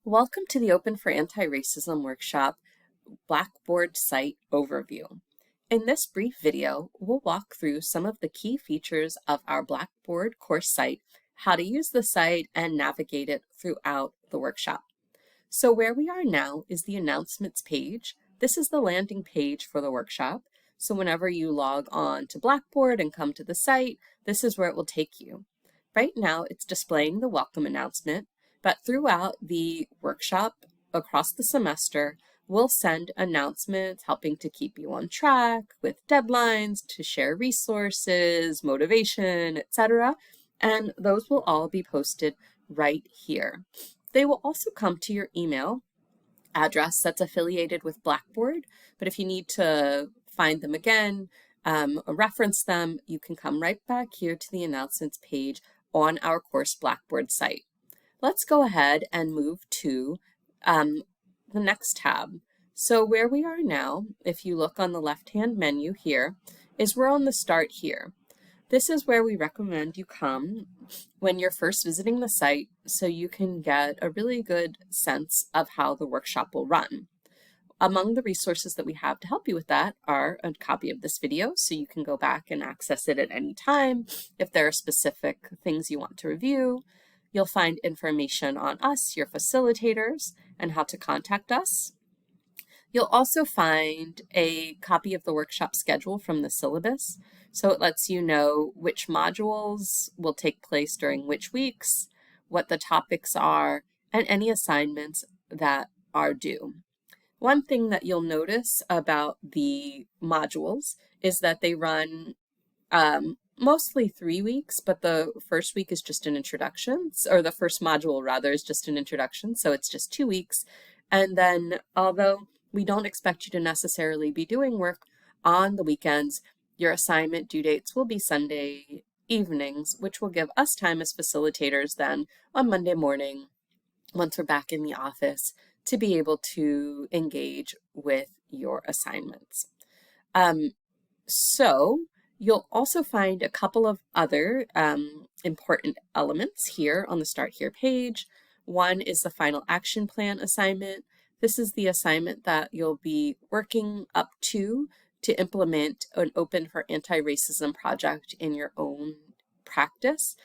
Welcome to the Open for Anti-Racism Workshop Blackboard Site Overview. In this brief video, we'll walk through some of the key features of our Blackboard course site, how to use the site, and navigate it throughout the workshop. So where we are now is the announcements page. This is the landing page for the workshop. So whenever you log on to Blackboard and come to the site, this is where it will take you. Right now, it's displaying the welcome announcement. But throughout the workshop, across the semester, we'll send announcements helping to keep you on track with deadlines, to share resources, motivation, etc. And those will all be posted right here. They will also come to your email address that's affiliated with Blackboard, but if you need to find them again or reference them, you can come right back here to the announcements page on our course Blackboard site. Let's go ahead and move to the next tab. So where we are now, if you look on the left-hand menu here, is we're on the Start Here. This is where we recommend you come when you're first visiting the site so you can get a really good sense of how the workshop will run. Among the resources that we have to help you with that are a copy of this video, so you can go back and access it at any time if there are specific things you want to review. You'll find information on us, your facilitators, and how to contact us. You'll also find a copy of the workshop schedule from the syllabus. So it lets you know which modules will take place during which weeks, what the topics are, and any assignments that are due. One thing that you'll notice about the modules is that they run mostly 3 weeks, but the first week is just an introduction, or the first module rather is just an introduction, so it's just 2 weeks. And then although we don't expect you to necessarily be doing work on the weekends, your assignment due dates will be Sunday evenings, which will give us time as facilitators then on Monday morning, once we're back in the office, to be able to engage with your assignments. So you'll also find a couple of other important elements here on the Start Here page. One is the final action plan assignment. This is the assignment that you'll be working up to implement an Open for Anti-Racism project in your own practice.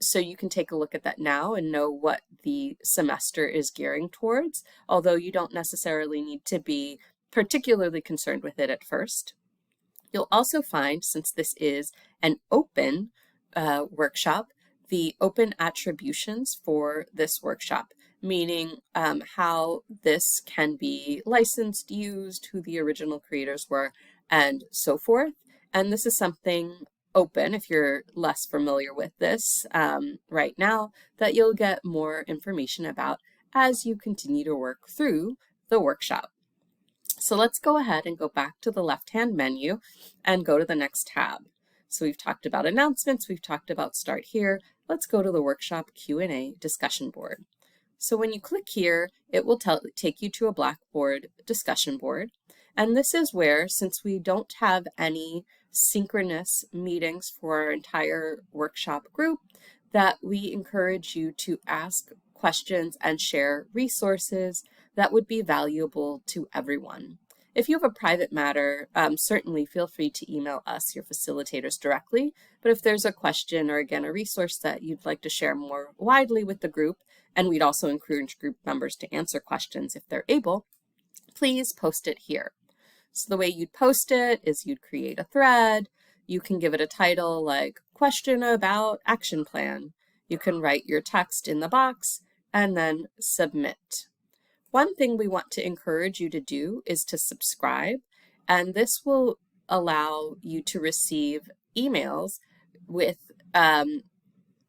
So you can take a look at that now and know what the semester is gearing towards, although you don't necessarily need to be particularly concerned with it at first. You'll also find, since this is an open workshop, the open attributions for this workshop, meaning how this can be licensed, used, who the original creators were, and so forth. And this is something open, if you're less familiar with this right now, that you'll get more information about as you continue to work through the workshop. So let's go ahead and go back to the left-hand menu and go to the next tab. So we've talked about announcements, we've talked about Start Here. Let's go to the workshop Q&A discussion board. So when you click here, it will take you to a Blackboard discussion board. And this is where, since we don't have any synchronous meetings for our entire workshop group, that we encourage you to ask questions and share resources that would be valuable to everyone. If you have a private matter, certainly feel free to email us, your facilitators, directly. But if there's a question or, again, a resource that you'd like to share more widely with the group, and we'd also encourage group members to answer questions if they're able, please post it here. So the way you'd post it is you'd create a thread. You can give it a title like question about action plan. You can write your text in the box and then submit. One thing we want to encourage you to do is to subscribe, and this will allow you to receive emails with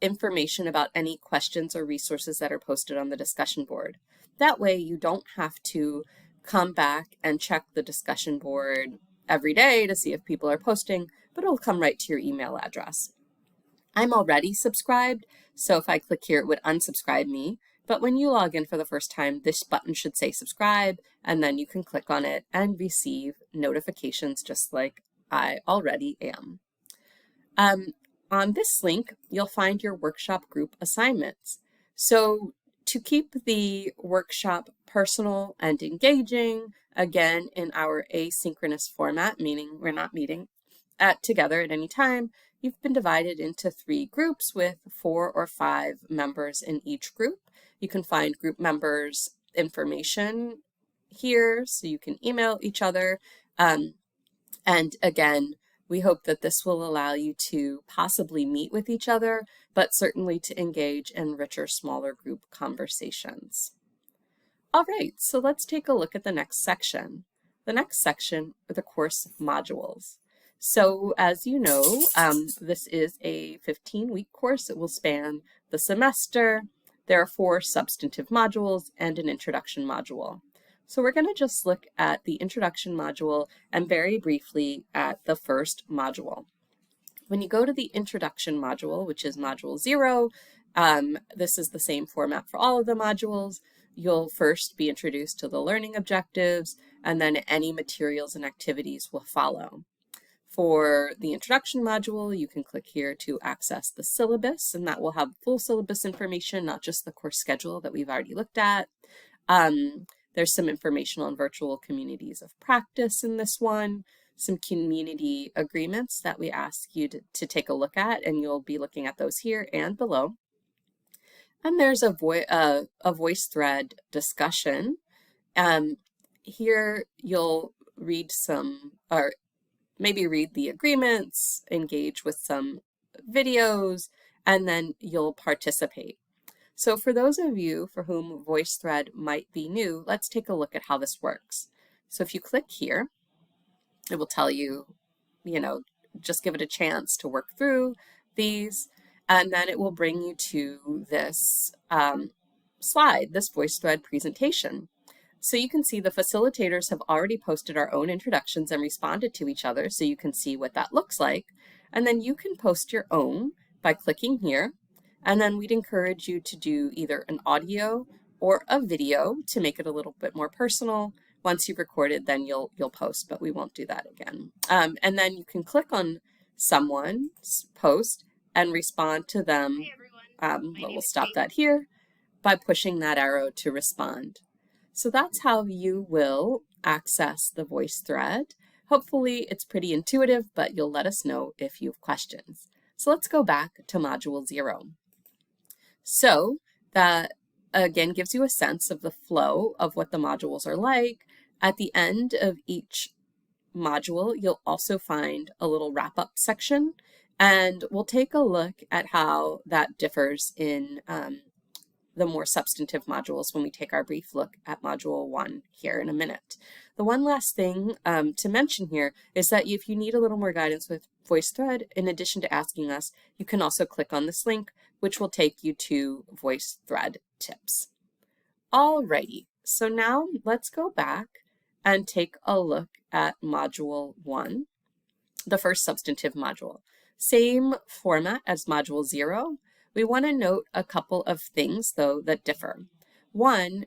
information about any questions or resources that are posted on the discussion board. That way you don't have to come back and check the discussion board every day to see if people are posting, but it'll come right to your email address. I'm already subscribed, so if I click here, it would unsubscribe me. But when you log in for the first time, this button should say subscribe, and then you can click on it and receive notifications just like I already am. On this link, you'll find your workshop group assignments. So To keep the workshop personal and engaging, again in our asynchronous format, meaning we're not meeting together at any time, you've been divided into 3 groups with 4 or 5 members in each group. You can find group members' information here, so you can email each other. And again, we hope that this will allow you to possibly meet with each other, but certainly to engage in richer, smaller group conversations. All right, so let's take a look at the next section. The next section are the course modules. So as you know, this is a 15-week course. It will span the semester. There are 4 substantive modules and an introduction module. So we're going to just look at the introduction module and very briefly at the first module. When you go to the introduction module, which is module 0, this is the same format for all of the modules. You'll first be introduced to the learning objectives, and then any materials and activities will follow. For the introduction module, you can click here to access the syllabus, and that will have full syllabus information, not just the course schedule that we've already looked at. There's some information on virtual communities of practice in this one, some community agreements that we ask you to take a look at, and you'll be looking at those here and below. And there's a VoiceThread discussion. Here you'll read some, or maybe read the agreements, engage with some videos, and then you'll participate. So for those of you for whom VoiceThread might be new, let's take a look at how this works. So if you click here, it will tell you, just give it a chance to work through these, and then it will bring you to this slide, this VoiceThread presentation. So you can see the facilitators have already posted our own introductions and responded to each other, so you can see what that looks like. And then you can post your own by clicking here. And then we'd encourage you to do either an audio or a video to make it a little bit more personal. Once you've recorded, then you'll post, but we won't do that again. And then you can click on someone's post and respond to them. Hey everyone. But we'll stop that here by pushing that arrow to respond. So that's how you will access the VoiceThread. Hopefully it's pretty intuitive, but you'll let us know if you have questions. So let's go back to module 0. So that again gives you a sense of the flow of what the modules are like. At the end of each module, you'll also find a little wrap-up section, and we'll take a look at how that differs in the more substantive modules when we take our brief look at module 1 here in a minute. The one last thing to mention here is that if you need a little more guidance with VoiceThread, in addition to asking us, you can also click on this link, which will take you to VoiceThread tips. Alrighty, so now let's go back and take a look at module 1, the first substantive module. Same format as module 0. We want to note a couple of things, though, that differ. One,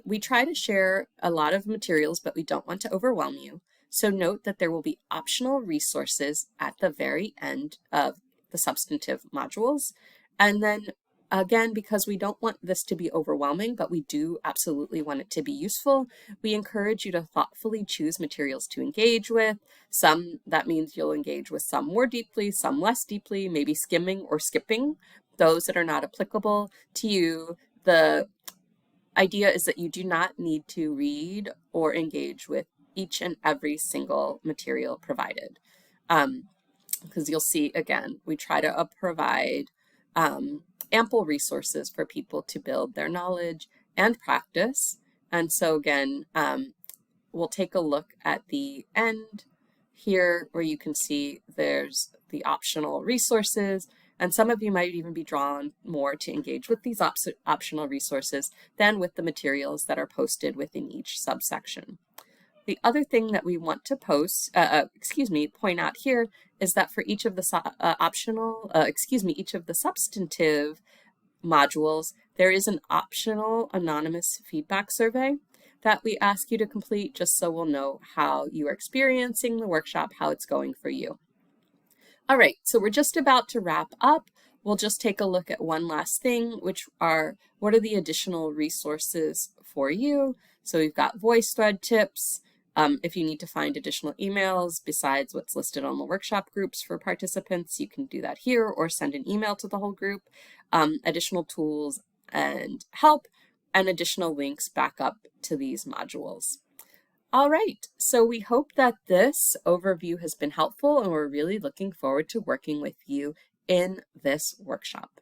we try to share a lot of materials, but we don't want to overwhelm you. So note that there will be optional resources at the very end of the substantive modules. And then again, because we don't want this to be overwhelming, but we do absolutely want it to be useful, we encourage you to thoughtfully choose materials to engage with. That means you'll engage with some more deeply, some less deeply, maybe skimming or skipping those that are not applicable to you. The idea is that you do not need to read or engage with each and every single material provided. Because you'll see, again, we try to provide ample resources for people to build their knowledge and practice. And so again, we'll take a look at the end here where you can see there's the optional resources, and some of you might even be drawn more to engage with these optional resources than with the materials that are posted within each subsection. The other thing that we want to point out here is that for each of the each of the substantive modules, there is an optional anonymous feedback survey that we ask you to complete just so we'll know how you are experiencing the workshop, how it's going for you. All right, so we're just about to wrap up. we'll just take a look at one last thing, which are what are the additional resources for you. So we've got VoiceThread tips. If you need to find additional emails besides what's listed on the workshop groups for participants, you can do that here or send an email to the whole group. Additional tools and help, and additional links back up to these modules. All right, so we hope that this overview has been helpful, and we're really looking forward to working with you in this workshop.